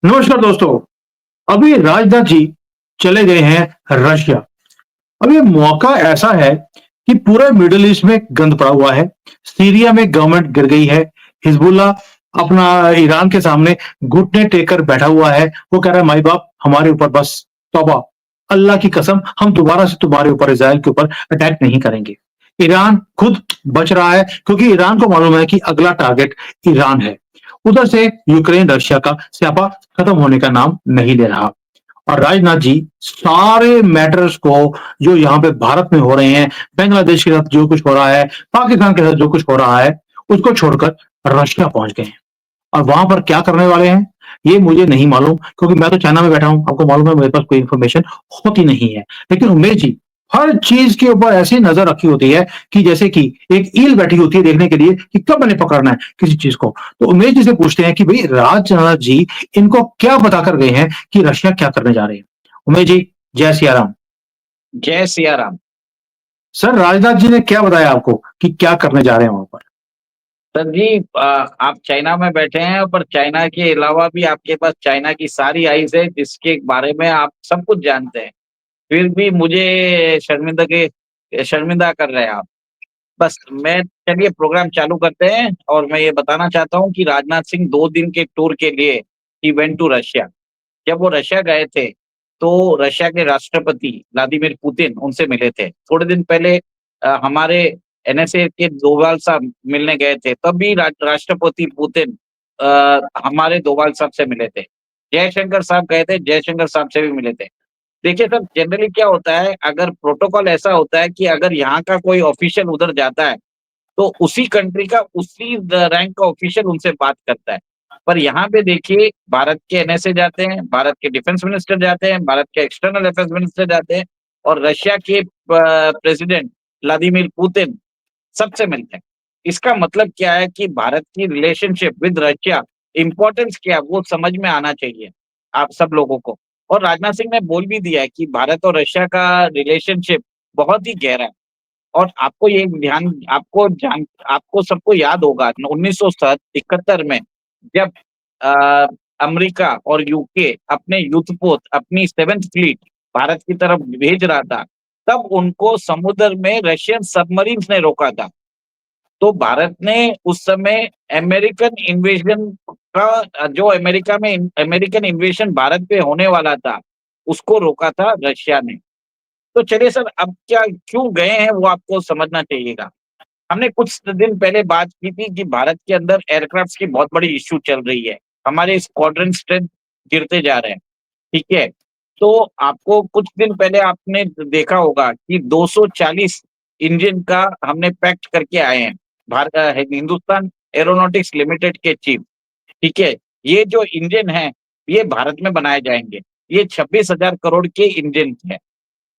नमस्कार दोस्तों। अभी राजनाथ जी चले गए हैं रशिया। अब ये मौका ऐसा है कि पूरे मिडल ईस्ट में गंद पड़ा हुआ है। सीरिया में गवर्नमेंट गिर गई है। हिजबुल्लाह अपना ईरान के सामने घुटने टेक कर बैठा हुआ है। वो कह रहा है, माई बाप हमारे ऊपर बस तौबा, अल्लाह की कसम हम दोबारा से तुम्हारे ऊपर इज़राइल के ऊपर अटैक नहीं करेंगे। ईरान खुद बच रहा है क्योंकि ईरान को मालूम है कि अगला टारगेट ईरान है। उधर से यूक्रेन रशिया का स्यापा खत्म होने का नाम नहीं ले रहा। और राजनाथ जी सारे मैटर्स को जो यहाँ पे भारत में हो रहे हैं, बांग्लादेश के साथ जो कुछ हो रहा है, पाकिस्तान के साथ जो कुछ हो रहा है, उसको छोड़कर रशिया पहुंच गए हैं। और वहां पर क्या करने वाले हैं, ये मुझे नहीं मालूम क्योंकि मैं तो चाइना में बैठा हूं। आपको मालूम है मेरे पास कोई इंफॉर्मेशन होती नहीं है। लेकिन उमेश जी हर चीज के ऊपर ऐसी नजर रखी होती है कि जैसे कि एक ईल बैठी होती है देखने के लिए कि कब मैंने पकड़ना है किसी चीज को। तो उमेश जी से पूछते हैं कि भाई राजनाथ जी इनको क्या बताकर गए हैं कि रशिया क्या करने जा रहे हैं। उमेश जी, जय सिया राम। जय सिया राम। सर राजनाथ जी ने क्या बताया आपको कि क्या करने जा रहे हैं वहां पर। सर जी, आप चाइना में बैठे हैं पर चाइना के अलावा भी आपके पास चाइना की सारी आइज़ है जिसके बारे में आप सब कुछ जानते हैं। फिर भी मुझे शर्मिंदा कर रहे हैं आप। बस मैं चलिए प्रोग्राम चालू करते हैं और मैं ये बताना चाहता हूँ कि राजनाथ सिंह 2 दिन के टूर के लिए ही वेंट टू रशिया। जब वो रशिया गए थे, तो रशिया के राष्ट्रपति व्लादिमीर पुतिन उनसे मिले थे। थोड़े दिन पहले हमारे एनएसए के डोभाल साहब मिलने गए थे, तब भी राष्ट्रपति पुतिन हमारे डोभाल साहब से मिले थे। जयशंकर साहब गए थे, जयशंकर साहब से भी मिले थे। देखिए सर, जनरली क्या होता है, अगर प्रोटोकॉल ऐसा होता है कि अगर यहाँ का कोई ऑफिशियल उधर जाता है, तो उसी कंट्री का उसी रैंक का ऑफिशियल उनसे बात करता है। पर यहाँ पे देखिए, भारत के एनएसए जाते हैं, भारत के डिफेंस मिनिस्टर जाते हैं, भारत के एक्सटर्नल अफेयर्स मिनिस्टर जाते हैं और रशिया के प्रेसिडेंट व्लादिमीर पुतिन सबसे मिलते हैं। इसका मतलब क्या है कि भारत की रिलेशनशिप विद रशिया इम्पोर्टेंस क्या है वो समझ में आना चाहिए आप सब लोगों को। और राजनाथ सिंह ने बोल भी दिया है कि भारत और रशिया का रिलेशनशिप बहुत ही गहरा है। और आपको ये ध्यान आपको सबको याद होगा 1971 में जब अ, अमेरिका और यूके अपने युद्धपोत अपनी 7th फ्लीट भारत की तरफ भेज रहा था, तब उनको समुद्र में रशियन सबमरीन्स ने रोका था। तो भारत ने उस समय अमेरिकन इन्वेजन का जो अमेरिकन इन्वेशन भारत पे होने वाला था, उसको रोका था रशिया ने। तो चलिए सर, अब क्या क्यों गए हैं वो आपको समझना चाहिएगा। हमने कुछ दिन पहले बात की थी कि भारत के अंदर एयरक्राफ्ट्स की बहुत बड़ी इश्यू चल रही है। हमारे स्क्वाड्रन स्ट्रेंथ गिरते जा रहे हैं, ठीक है? तो आपको कुछ दिन पहले आपने देखा होगा कि 240 इंजन का हमने पैक्ट करके आए हैं। हिंदुस्तान एरोनॉटिक्स लिमिटेड के चीफ, ठीक है? ये जो इंजन हैं, ये भारत में बनाए जाएँगे। ये 26,000 करोड़ के इंजन हैं।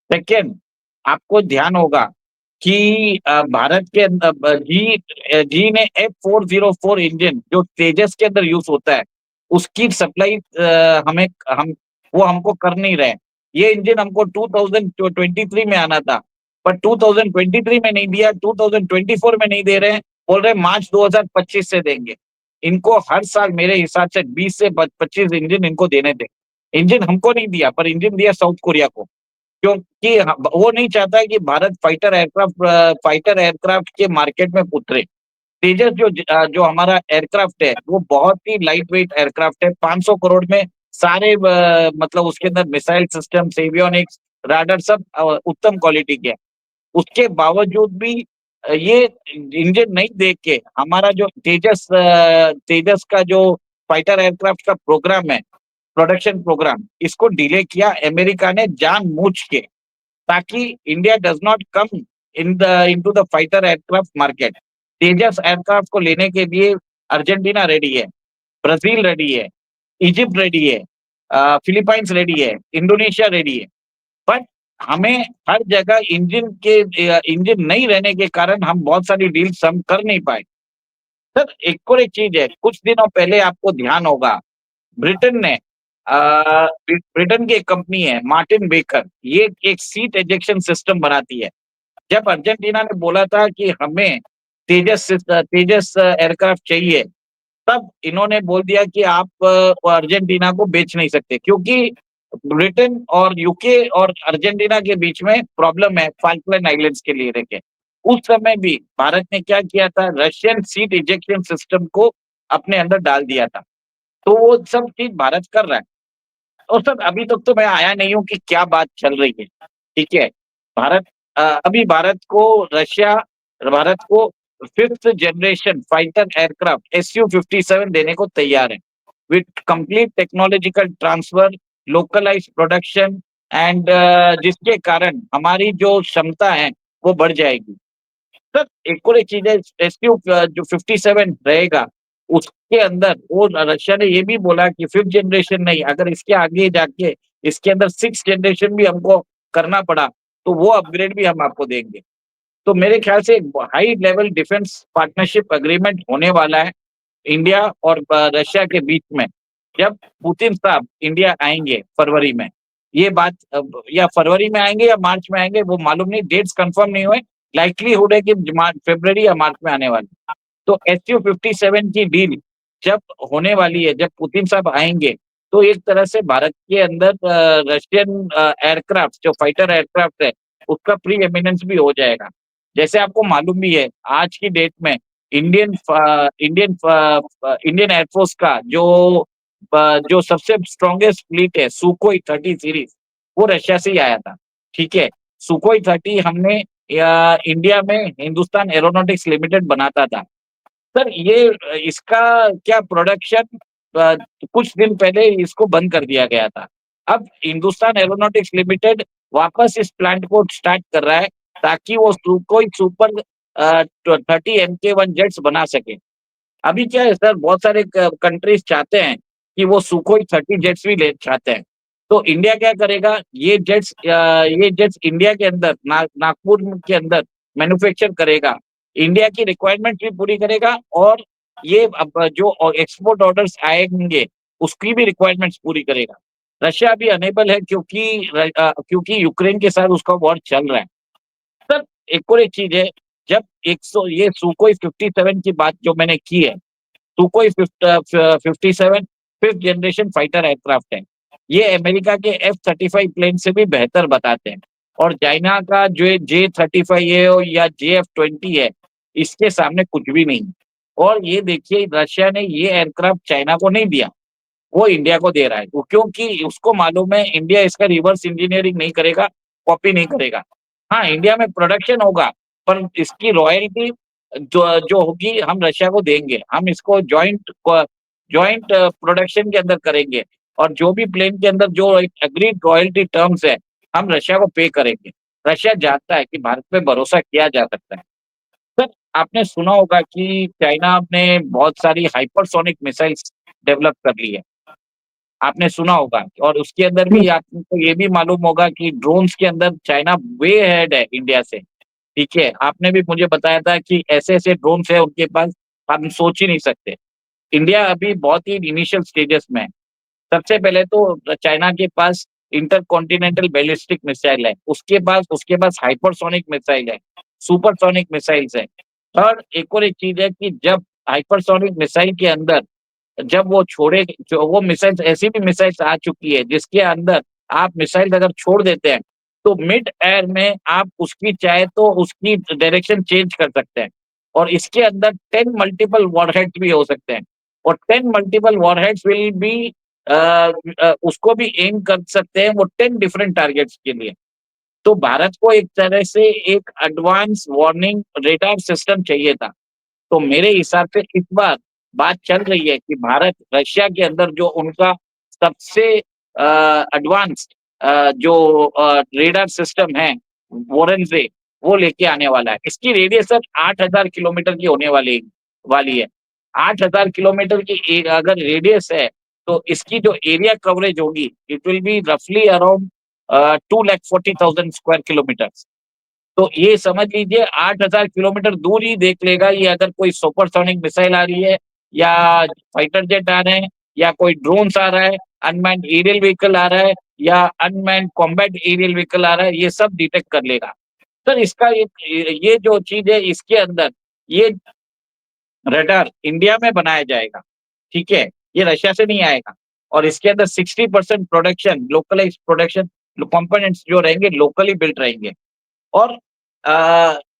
सेकंड, आपको ध्यान होगा कि भारत के अंदर जी ने F404 इंजन जो तेजस के अंदर यूज़ होता है, उसकी सप्लाई हमें हम वो हमको कर नहीं रहे हैं। ये इंजन हमको 2023 में आना था, पर 2023 में नहीं दिया, 2024 में नहीं दे रहे हैं, बोल रहे हैं मार्च 2025 से देंगे। इनको हर साल मेरे हिसाब से 20 से 25 इंजन इनको देने थे। इंजन हमको नहीं दिया, पर इंजन दिया साउथ कोरिया को। क्योंकि वो नहीं चाहता है कि भारत फाइटर एयरक्राफ्ट के मार्केट में उतरे। तेजस जो हमारा एयरक्राफ्ट है, वो बहुत ही लाइट वेट एयरक्राफ्ट है। 500 करोड़ में सारे मतलब उसके अंदर मिसाइल सिस्टम्स, एवियोनिक्स, राडार सब उत्तम क्वालिटी के हैं। उसके बावजूद भी ये इंजन नहीं देख के हमारा जो तेजस का जो फाइटर एयरक्राफ्ट का प्रोग्राम है, प्रोडक्शन प्रोग्राम, इसको डिले किया अमेरिका ने जानबूझ के, ताकि India does not come into the fighter aircraft market. Tejas aircraft को लेने के लिए अर्जेंटीना रेडी है, ब्राज़ील रेडी है, इजिप्ट रेडी है, फिलीपाइंस रेडी है, इंडोनेशिया रेडी है। बट हमें हर जगह इंजन नहीं रहने के कारण हम बहुत सारी डील्स हम कर नहीं पाए। सर, एक और एक चीज़ है, कुछ दिनों पहले आपको ध्यान होगा, ब्रिटेन ने ब्रिटेन की एक कंपनी है मार्टिन बेकर, ये एक सीट इजेक्शन सिस्टम बनाती है। जब अर्जेंटीना ने बोला था कि हमें तेजस एयरक्राफ्ट चाहिए, तब इन्होंने बोल दिया कि आप अर्जेंटीना को बेच नहीं सकते, क्योंकि ब्रिटेन और यूके और अर्जेंटीना के बीच में प्रॉब्लम है फाल्कलैंड आइलैंड्स के लिए लेके। उस समय भी भारत ने क्या किया था, रशियन सीट इजेक्शन सिस्टम को अपने अंदर डाल दिया था। तो वो सब चीज़ भारत कर रहा है। और सर अभी तक तो मैं आया नहीं हूँ कि क्या बात चल रही है, ठीक है? भारत अभी भारत को 5th generation fighter aircraft Su-57 देने को तैयार है, with complete technological transfer, localised production and जिसके कारण हमारी जो क्षमता है, वो बढ़ जाएगी। सर एक और एक चीज़ है, जो 57 रहेगा, उसके अंदर वो रशिया ने ये भी बोला कि 5th जनरेशन नहीं, अगर इसके आगे जाके इसके अंदर 6th जनरेशन भी हमको करना पड़ा, तो वो अपग्रेड भी हम आपको देंगे। तो मेरे ख्याल से एक high level defence partnership agreement होने वाला है इंडिया और रशिया के बीच में। जब पुतिन साहब इंडिया आएँगे फरवरी में, ये बात या फरवरी में आएँगे या मार्च में आएँगे वो मालूम नहीं, डेट्स कन्फर्म नहीं हुए। लाइक्लीहुड है कि फरवरी या मार्च में आने वाले। तो Su-57 की डील जब होने वाली है, जब पुतिन साहब आएँगे, तो एक तरह से भारत के अंदर रशियन एयरक्राफ्ट जो फाइटर एयरक्राफ्ट है, उसका प्री एमिनेंस भी हो जाएगा। जैसे आपको मालूम भी है, आज की डेट में इंडियन एयरफोर्स का जो सबसे स्ट्रॉन्गेस्ट फ्लीट है, सुकोई 30 सीरीज़, वो रशिया से ही आया था, ठीक है? सुकोई 30 हमने इंडिया में हिंदुस्तान एरोनॉटिक्स लिमिटेड बनाता था। सर ये इसका क्या प्रोडक्शन अ, कुछ दिन पहले इसको बंद कर दिया गया था। अब हिंदुस्तान एरोनॉटिक्स लिमिटेड वापस इस प्लांट को स्टार्ट कर रहा है, ताकि वो सुकोई सुपर 30 Mk1 जेट्स बना सके। अभी क्या है सर, बहुत सारे कंट्रीज चाहते हैं कि वो सुकोई 30 जेट्स भी ले चाहते हैं। तो इंडिया क्या करेगा, ये जेट्स इंडिया के अंदर नागपुर के अंदर मैन्युफैक्चर करेगा। इंडिया की रिक्वायरमेंट भी पूरी करेगा और ये अब जो एक्सपोर्ट ऑर्डर्स आएंगे, उसकी भी रिक्वायरमेंट्स पूरी करेगा। रशिया अभी अनेबल है, क्योंकि यूक्रेन के साथ उसका वॉर चल रहा है। सर एक और एक चीज़ है, जब 100 ये सुकोई 57 की बात जो मैंने की है, सुकोई 57 5th जनरेशन फाइटर एयरक्राफ्ट है। ये अमेरिका के F-35 प्लेन से भी बेहतर बताते हैं और चाइना का जो J-35 है या JF-20 है, इसके सामने कुछ भी नहीं। और ये देखिए, रशिया ने ये एयरक्राफ्ट चाइना को नहीं दिया, वो इंडिया को दे रहा है। वो क्योंकि उसको मालूम है इंडिया इसका रिवर्स इंजीनियरिंग नहीं करेगा, कॉपी नहीं करेगा। हाँ, इंडिया में प्रोडक्शन होगा, पर इसकी रॉयल्टी जो जो होगी हम रशिया को देंगे। हम इसको जॉइंट प्रोडक्शन के अंदर करेंगे और जो भी प्लेन के अंदर जो एक एग्रीड रॉयल्टी टर्म्स है, हम रशिया को पे करेंगे। रशिया जानता है कि भारत पे भरोसा किया जा सकता है। सर, आपने सुना होगा कि चाइना ने बहुत सारी हाइपरसोनिक मिसाइल्स डेवलप कर ली है। आपने सुना होगा और उसके अंदर भी आपको ये भी मालूम होगा कि ड्रोन्स के अंदर चाइना वे अहेड है इंडिया से, ठीक है? आपने भी मुझे बताया था कि ऐसे-ऐसे ड्रोन्स है उनके पास, हम सोच ही नहीं सकते। इंडिया अभी बहुत ही इनिशियल स्टेजेस में है। सबसे पहले तो चाइना के पास इंटरकॉन्टिनेंटल बैलिस्टिक मिसाइल है, उसके पास हाइपरसोनिक मिसाइल है, सुपरसोनिक मिसाइल्स है। और एक और एक चीज़ है कि जब हाइपरसोनिक मिसाइल के अंदर जब वो छोड़े जो वो मिसाइल्स ऐसी भी मिसाइल्स आ चुकी है जिसके अंदर आप मिसाइल अगर छोड़ देते हैं, तो मिड एयर में आप उसकी चाहे तो उसकी डायरेक्शन चेंज कर सकते हैं और इसके अंदर 10 मल्टीपल वॉरहेड्स भी हो सकते हैं और 10 मल्टीपल वॉरहेड्स विल बी उसको भी एम कर सकते हैं वो 10 डिफरेंट टारगेट्स के लिए। तो भारत को एक तरह से एक एडवांस वार्निंग रेडार सिस्टम चाहिए था। तो मेरे हिसाब से इस बार बात चल रही है कि भारत रशिया के अंदर जो उनका सबसे एडवांस्ड जो रेडार सिस्टम है वोरेनज़े, वो लेके आने वाला है। इसकी रेडियस सर 8000 किलोमीटर की होने वाली है। 8000 किलोमीटर की अगर रेडियस है, तो इसकी जो एरिया कवरेज होगी, इट विल बी रफली अराउंड 2,40,000 स्क्वायर किलोमीटर्स। तो ये समझ लीजिए 8000 किलोमीटर दूर ही देख लेगा ये, अगर कोई सुपरसोनिक मिसाइल आ रही है या फाइटर जेट आ रहे हैं या कोई ड्रोन्स आ रहा है, अनमैन्ड एरियल व्हीकल आ रहा है या अनमैन्ड कॉम्बैट एरियल व्हीकल आ रहा है, ये सब डिटेक्ट कर लेगा। सर इसका एक ये जो चीज़ है इसके अंदर ये रडार इंडिया में बनाया जाएगा। ठीक है? ये रशिया से नहीं आएगा और इसके अंदर 60% प्रोडक्शन, लोकलाइज्ड प्रोडक्शन, कंपोनेंट्स जो रहेंगे लोकली बिल्ट रहेंगे। और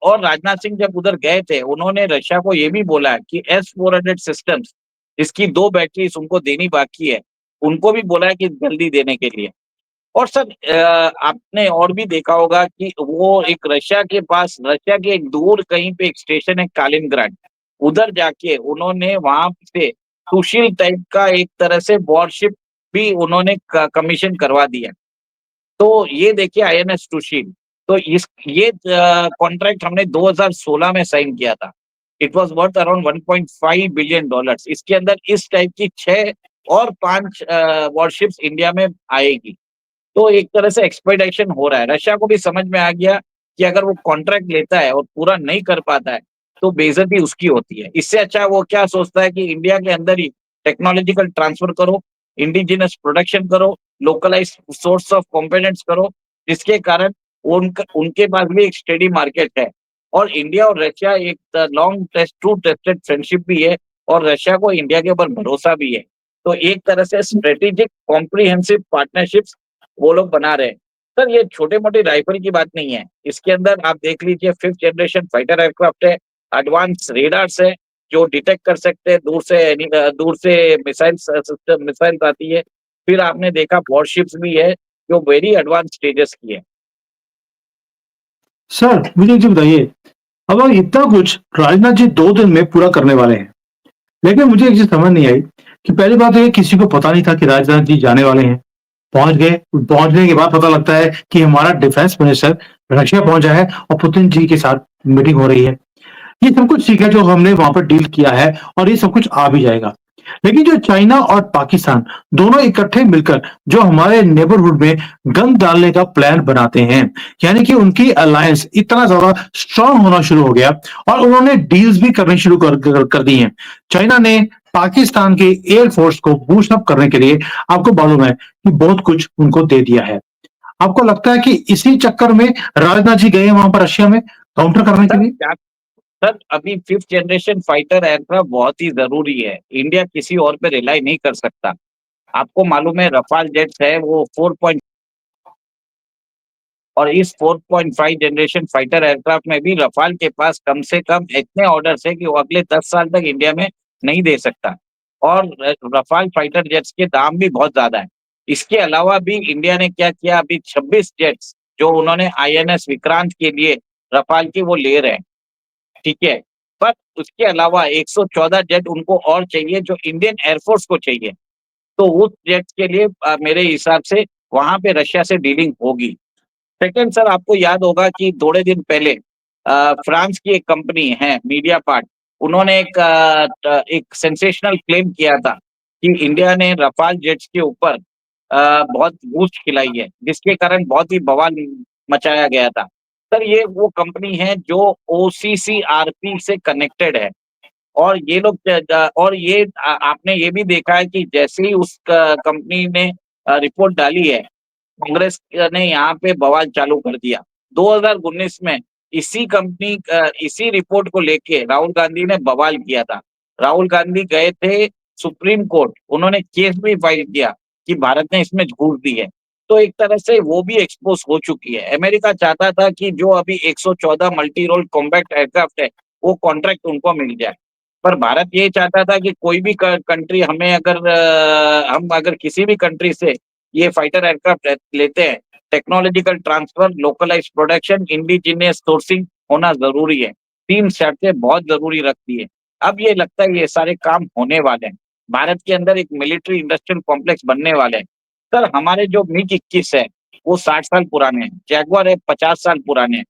और राजनाथ सिंह जब उधर गए थे, उन्होंने रशिया को ये भी बोला कि S-400 सिस्टम्स, इसकी 2 बैटरीज़ उनको देनी बाकी है, उनको भी बोला है कि जल्दी देने के लिए। और सर आपने और भी देखा होगा कि वो एक रशिया के एक दूर कहीं पे एक स्टेशन है कालिनग्राड, उधर जाके उन्होंने वहाँ से सुशील टाइप का एक तरह से वॉरशिप भी उन्होंने क कमीशन करवा दिया। तो ये देखिए आईएनएस सुशील, तो ये कॉन्ट्रैक्ट हमने 2016 में साइन किया था। It was worth around $1.5 billion dollars. इसके अंदर इस टाइप की 6 और 5 वॉरशिप्स इंडिया में आएगी। तो एक तरह से एक्सपेडिशन हो रहा है। रशिया को भी समझ में आ गया कि अगर वो कॉन्ट्रैक्ट लेता है और पूरा नहीं कर पाता है, तो बेइज्जती उसकी होती है। इससे अच्छा वो क्या सोचता है कि इंडिया के अंदर ही टेक्नोलॉजिकल ट्रांसफर करो, इंडिजिनस प्रोडक्शन करो, लोकलाइज्ड सोर्स ऑफ कंपोनेंट्स करो, जिसके कारण उनके पास भी एक स्टेडी मार्केट है। और इंडिया और रशिया एक long test true tested friendship भी है और रशिया को इंडिया के ऊपर भरोसा भी है। तो एक तरह से स्ट्रेटेजिक कॉम्प्रिहेंसिव पार्टनरशिप्स वो लोग बना रहे हैं। सर ये छोटे-मोटे राइफल की बात नहीं है। इसके अंदर आप देख लीजिए 5th जनरेशन फाइटर एयरक्राफ्ट है, एडवांस रेडार्स है, जो डिटेक्ट कर सकते हैं दूर से मिसाइल्स सिस्टम मिसाइल्स आती है। फिर आपने देखा वॉरशिप्स भी है, जो वेरी एडवांस स्टेजेस की है। सर मुझे एक चीज बताइए, अब अगर इतना कुछ राजनाथ जी 2 दिन में पूरा करने वाले हैं, लेकिन मुझे एक चीज समझ नहीं आई कि पहली बात तो ये किसी को पता नहीं था कि राजनाथ जी जाने वाले हैं। पहुंच गए, पहुंचने के बाद पता लगता है कि हमारा डिफेंस मिनिस्टर रशिया पहुंचा है और पुतिन जी के साथ मीटिंग हो रही है। ये सब कुछ ठीक है जो हमने वहां पर डील किया है और ये सब कुछ आ भी जाएगा। लेकिन जो चाइना और पाकिस्तान दोनों इकट्ठे मिलकर जो हमारे नेबरहुड में गन डालने का प्लान बनाते हैं, यानी कि उनकी अलायंस इतना ज्यादा स्ट्रांग होना शुरू हो गया और उन्होंने डील्स भी करनी शुरू कर दी हैं। चाइना ने पाकिस्तान के एयरफोर्स को बूस्ट अप करने के लिए आपको मालूम है कि बहुत कुछ उनको दे दिया है। आपको लगता है कि इसी चक्कर में राजनाथ जी गए वहां पर रशिया में काउंटर करने के सर लिए? क्या सर अभी 5th जनरेशन फाइटर एयरक्राफ्ट बहुत ही ज़रूरी है। इंडिया किसी और पे रिलाई नहीं कर सकता। आपको मालूम है रफाल जेट्स है वो 4 और इस 4.5 जनरेशन फाइटर एयरक्राफ्ट में भी रफाल के पास कम से कम इतने ऑर्डर्स है कि वो अगले 10 साल तक इंडिया में नहीं दे सकता। और रफाल फाइटर जेट्स के दाम भी बहुत ज़्यादा है। इसके अलावा भी इंडिया ने क्या किया अभी 26 जेट्स जो उन्होंने आईएनएस विक्रांत के लिए रफाल की वो ले रहे हैं, ठीक है? पर उसके अलावा 114 जेट उनको और चाहिए जो इंडियन एयरफोर्स को चाहिए। तो उस जेट्स के लिए मेरे हिसाब से वहाँ पे रशिया से डीलिंग होगी। सेकंड सर आपको याद होगा कि थोड़े दिन पहले फ्रांस की एक कंपनी है मीडिया पार्ट, उन्होंने एक सेंसेशनल क्लेम किया था कि इंडिया ने रफाल जेट्स के ऊपर बहुत घूस खिलाई है, जिसके कारण बहुत ही बवाल मचाया गया था। सर ये वो कंपनी है जो ओसीसीआरपी से कनेक्टेड है और ये लोग और ये आपने ये भी देखा है कि जैसे ही उस कंपनी ने रिपोर्ट डाली है कांग्रेस ने यहाँ पे बवाल चालू कर दिया। 2019 में इसी रिपोर्ट को लेके राहुल गांधी ने बवाल किया था। राहुल गांधी गए थे सुप्रीम कोर्ट, उन्होंने केस भी फाइल किया कि भारत ने इसमें घूस दी है। तो एक तरह से वो भी एक्सपोज़ हो चुकी है। अमेरिका चाहता था कि जो अभी 114 मल्टी रोल कॉम्बैट एयरक्राफ्ट है, वो कॉन्ट्रैक्ट उनको मिल जाए। पर भारत ये चाहता था कि कोई भी कंट्री हम अगर किसी भी कंट्री से ये फाइटर एयरक्राफ्ट लेते हैं, technological transfer, localised production, indigenous sourcing होना ज़रूरी है। 3 शर्तें बहुत ज़रूरी रखती है। अब ये लगता है ये सारे काम होने वाले हैं। भारत के अंदर एक मिलिट्री इंडस्ट्रियल कॉम्प्लेक्स बनने वाले हैं। सर हमारे जो मिग-21 है, वो 60 साल पुराने हैं, जैगुआर है 50 साल पुराने हैं,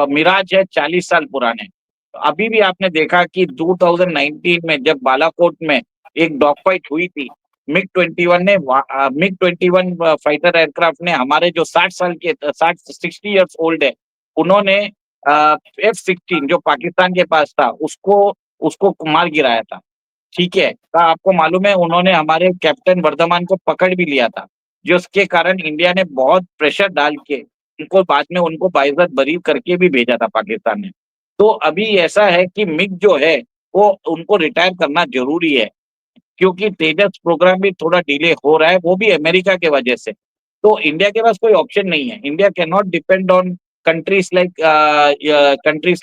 मिराज है 40 साल पुराने हैं। अभी भी आपने देखा कि 2019 में जब बालाकोट में एक डॉग फाइट हुई थी, मिग-21 फाइटर एयरक्राफ्ट ने हमारे जो 60 साल के 60 इयर्स ओल्ड है, उन्होंने F-16 जो पाकिस्तान के पास था, उसको उसको मार गिराया था, ठीक है? आपको मालूम है उन्होंने हमारे कैप्टन वर्धमान को पकड़ भी लिया था, जिसके कारण इंडिया ने बहुत प्रेशर डाल के उनको बाद में उनको बाइज्जत बरी करके भी भेजा था पाकिस्तान ने। तो अभी ऐसा है कि मिग जो है, वो उनको रिटायर करना ज़रूरी है। क्योंकि तेजस प्रोग्राम भी थोड़ा डिले हो रहा है, वो भी अमेरिका के वजह से। तो इंडिया के पास कोई ऑप्शन नहीं है। India can not depend on countries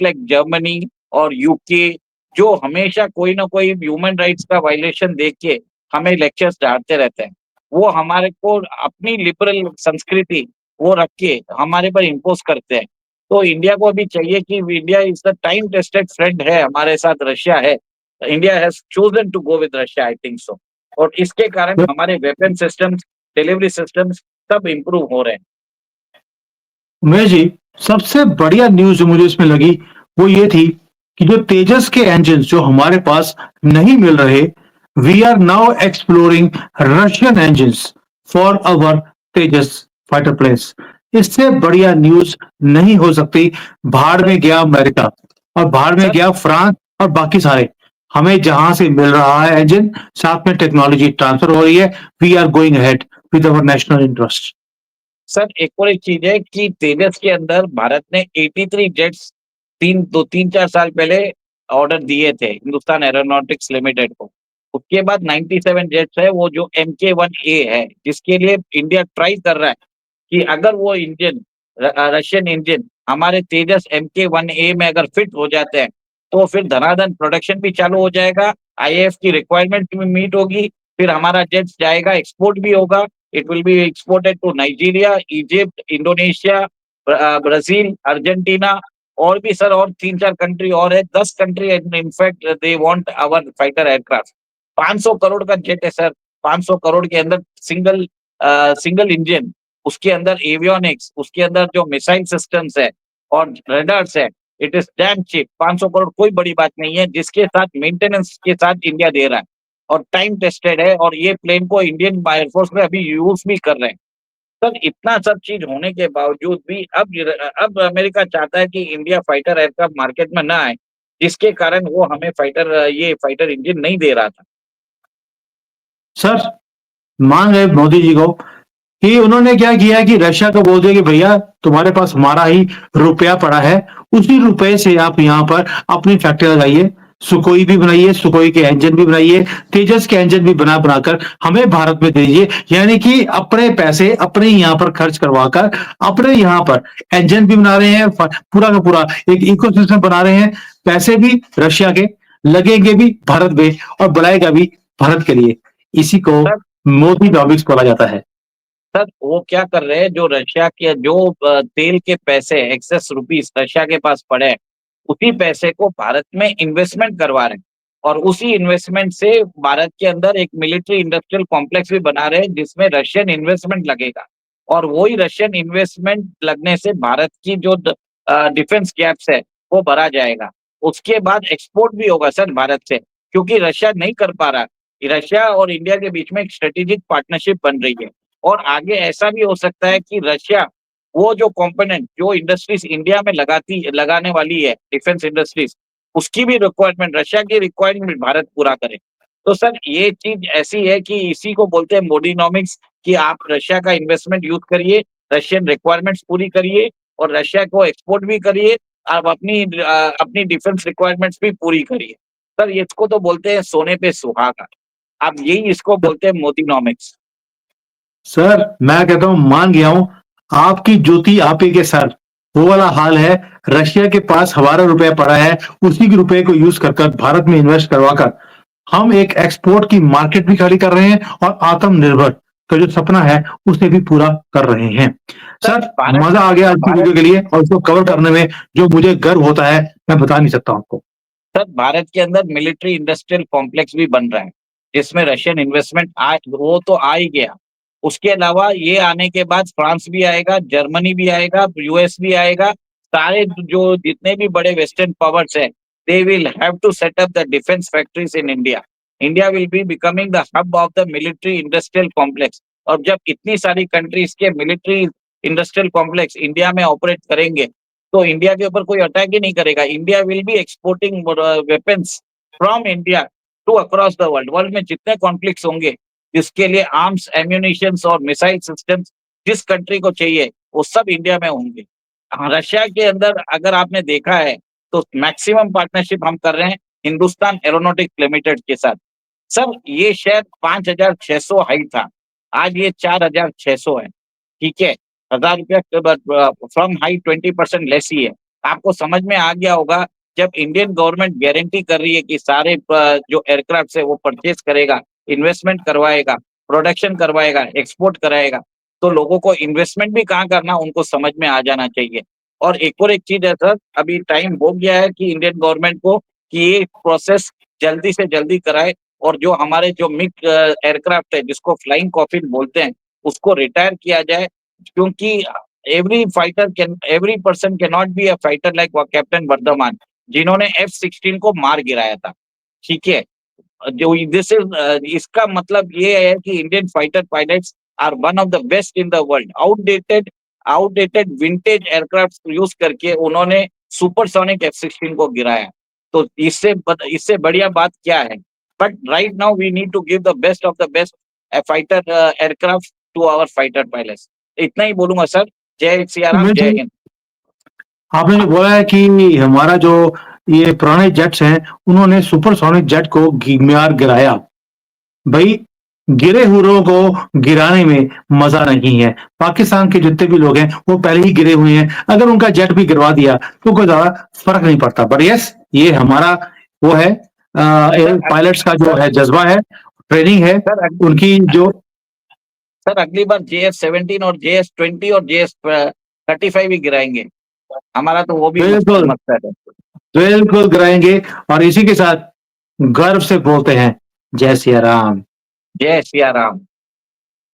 like Germany और यूके, जो हमेशा कोई ना कोई ह्यूमन राइट्स का वायलेशन देख के हमें लेक्चर्स डालते रहते हैं। वो हमारे को अपनी लिबरल संस्कृति वो रख के हमारे पर इम्पोज करते हैं। तो इंडिया को अभी चाहिए कि India is the time tested friend है, हमारे साथ रशिया है। India has chosen to go with Russia, I think so. और इसके कारण हमारे वेपन सिस्टम्स, डिलीवरी सिस्टम्स सब इम्प्रूव हो रहे हैं। उमेश जी, सबसे बढ़िया न्यूज जो मुझे इसमें लगी वो ये थी कि जो तेजस के इंजन जो हमारे पास नहीं मिल रहे, we are now exploring Russian engine for our Tejas fighter planes. इससे बढ़िया न्यूज नहीं हो सकती। भाड़ में गया अमेरिका और भाड़ में सर गया फ्रांस और बाकी सारे। हमें जहां से मिल रहा है इंजन, साथ में टेक्नोलॉजी ट्रांसफर हो रही है। We are going ahead with our national interest. Sir एक और एक चीज है कि तेजस के अंदर भारत ने 83 जेट्स 3-4 साल पहले ऑर्डर दिए थे हिंदुस्तान एरोनॉटिक्स लिमिटेड को। उसके बाद 97 जेट्स है, वो जो MK1A है, जिसके लिए इंडिया ट्राई कर रहा है कि अगर वो इंजन रशियन इंजन हमारे तेजस MK1A में अगर फिट हो जाते हैं, तो फिर धनाधन प्रोडक्शन भी चालू हो जाएगा, IAF की रिक्वायरमेंट भी मीट होगी, फिर हमारा जेट्स जाएगा, एक्सपोर्ट भी होगा। It will be exported to Nigeria, Egypt, Indonesia, Brazil, Argentina, और भी सर, और 3-4 कंट्री और है, 10 country in fact they want our fighter aircraft. 500 crore का जेट है सर। 500 करोड़ के अंदर सिंगल सिंगल इंजन, उसके अंदर एवियोनिक्स, उसके अंदर जो मिसाइल सिस्टम्स है और रडार्स है, it is damn cheap. 500 crore कोई बड़ी बात नहीं है, जिसके साथ मेंटेनेंस के साथ इंडिया दे रहा है और टाइम टेस्टेड है, और ये प्लेन को इंडियन एयरफोर्स में अभी यूज भी कर रहे हैं। सर इतना सब चीज होने के बावजूद भी अब अमेरिका चाहता है कि इंडिया फाइटर एयरक्राफ्ट मार्केट में ना आए, जिसके कारण वो हमें ये फाइटर इंजन नहीं दे रहा था। सर, मान गए मोदी जी को कि उन्होंने क्या किया कि रशिया को बोल दिया कि भैया तुम्हारे पास हमारा ही रुपया पड़ा है, उसी रुपए से आप यहाँ पर अपनी फैक्ट्री लगाइए, सुकोई भी बनाइए, सुकोई के इंजन भी बनाइए, तेजस के इंजन भी बना बनाकर हमें भारत में दीजिए। यानी कि अपने पैसे अपने यहाँ पर खर्च करवाकर अपने यहाँ पर इंजन भी बना रहे हैं, पूरा का पूरा एक इकोसिस्टम बना रहे हैं। पैसे भी रशिया के लगेंगे भी भारत में और बनाएगा भी भारत के लिए। इसी को सर मोदी डॉबिक्स बोला जाता है। सर वो क्या कर रहे हैं, जो रशिया के जो तेल के पैसे एक्सेस रुपीस रशिया के पास पड़े हैं, उसी पैसे को भारत में इन्वेस्टमेंट करवा रहे हैं, और उसी इन्वेस्टमेंट से भारत के अंदर एक मिलिट्री इंडस्ट्रियल कॉम्प्लेक्स भी बना रहे हैं, जिसमें रशियन इन्वेस्टमेंट लगेगा। और वही रशियन इन्वेस्टमेंट लगने से भारत की जो डिफेंस गैप्स है वो भरा जाएगा। उसके बाद एक्सपोर्ट भी होगा सर भारत से, क्योंकि रशिया नहीं कर पा रहा। रशिया और इंडिया के बीच में एक स्ट्रेटेजिक पार्टनरशिप बन रही है। और आगे ऐसा भी हो सकता है कि रशिया वो जो कंपोनेंट जो इंडस्ट्रीज इंडिया में लगाने वाली है, डिफेंस इंडस्ट्रीज, उसकी भी रिक्वायरमेंट, रशिया की रिक्वायरमेंट भारत पूरा करे। तो सर ये चीज ऐसी है कि इसी को बोलते हैं मोडीनॉमिक्स, कि आप रशिया का इन्वेस्टमेंट यूज करिए, रशियन रिक्वायरमेंट्स पूरी करिए, और रशिया को एक्सपोर्ट भी करिए, आप अपनी डिफेंस रिक्वायरमेंट्स भी पूरी करिए। सर इसको तो बोलते हैं सोने पे सुहागा। आप यही इसको बोलते हैं मोदीनॉमिक्स। सर, मैं कहता हूं मान गया हूं, आपकी ज्योति आप ही के सर। वो वाला हाल है। रशिया के पास हमारा रुपया पड़ा है, उसी के रुपए को यूज कर कर भारत में इन्वेस्ट करवाकर हम एक एक्सपोर्ट की मार्केट भी खड़ी कर रहे हैं और आत्मनिर्भर का जो सपना है उसे भी पूरा कर रहे हैं। सर सर, भारत मजा आ गया आज की भारत वीडियो के लिए और इसको कवर करने में जो मुझे गर्व होता है मैं बता नहीं सकता आपको। सर भारत के अंदर मिलिट्री इंडस्ट्रियल कॉम्प्लेक्स भी बन रहा है, जिसमें रशियन इन्वेस्टमेंट वो तो आ ही गया। उसके अलावा ये आने के बाद फ्रांस भी आएगा, जर्मनी भी आएगा, यूएस भी आएगा। सारे जो जितने भी बड़े वेस्टर्न पावर्स है, they will have to set up the defence factories in India. India will be becoming the hub of the military industrial complex. और जब इतनी सारी कंट्रीज के मिलिट्री इंडस्ट्रियल कॉम्प्लेक्स इंडिया में ऑपरेट करेंगे, तो इंडिया के ऊपर कोई अटैक ही नहीं करेगा। India will be exporting weapons from India to across the world. World में जितने कॉन्फ्लिक्ट्स होंगे, जिसके लिए आर्म्स, एम्यूनिशंस और मिसाइल सिस्टम्स जिस कंट्री को चाहिए, वो सब इंडिया में होंगे। हाँ, रशिया के अंदर अगर आपने देखा है, तो मैक्सिमम पार्टनरशिप हम कर रहे हैं हिंदुस्तान एरोनॉटिक्स लिमिटेड के साथ। सर ये शेयर 5,600 हाई था, आज ये 4,600 है, ठीक है? ₹1000 फ्रॉम हाई 20% लेस ही है। आपको समझ में आ गया होगा जब इंडियन गवर्नमेंट गारंटी कर रही है कि सारे जो एयरक्राफ्ट्स है वो परचेज़ करेगा, इन्वेस्टमेंट करवाएगा, प्रोडक्शन करवाएगा, एक्सपोर्ट कराएगा, तो लोगों को इन्वेस्टमेंट भी कहाँ करना उनको समझ में आ जाना चाहिए। और एक चीज़ है सर, अभी टाइम हो गया है कि इंडियन गवर्नमेंट को कि ये प्रोसेस जल्दी से जल्दी कराए और जो हमारे जो मिग एयरक्राफ्ट है जिसको फ्लाइंग कॉकपिट बोलते हैं, उसको रिटायर किया जाए क्योंकि every person can not be a fighter like captain Varthaman, जिन्होंने F-16 को मार गिराया था, ठीक है? जो दिस इज़ इसका मतलब ये है कि Indian fighter pilots are one of the best in the world. Outdated vintage aircraft use करके उन्होंने सुपरसोनिक F-16 को गिराया। तो इससे बढ़िया बात क्या है? But right now we need to give the best of the best fighter aircraft to our fighter pilots. इतना ही बोलूँगा सर। जय सिया राम, मैं जय जो हिंद। आपने जो बोला है कि हमारा जो ये पुराने जेट्स हैं, उन्होंने सुपरसोनिक जेट को मार गिराया। भाई गिरे हुए को गिराने में मजा नहीं है। पाकिस्तान के जितने भी लोग हैं वो पहले ही गिरे हुए हैं। अगर उनका जेट भी गिरवा दिया तो कोई ज्यादा फर्क नहीं पड़ता। बट यस, ये हमारा वो है सर पायलट्स का जो सर है जज्बा है, ट्रेनिंग है सर उनकी जो। सर अगली बार JF-17 और JS-20 और JS-35 ही गिराएंगे। हमारा तो वो भी बिल्कुल मकसद है। बिल्कुल गिराएंगे। और इसी के साथ गर्व से बोलते हैं जय सिया राम। जय सिया राम।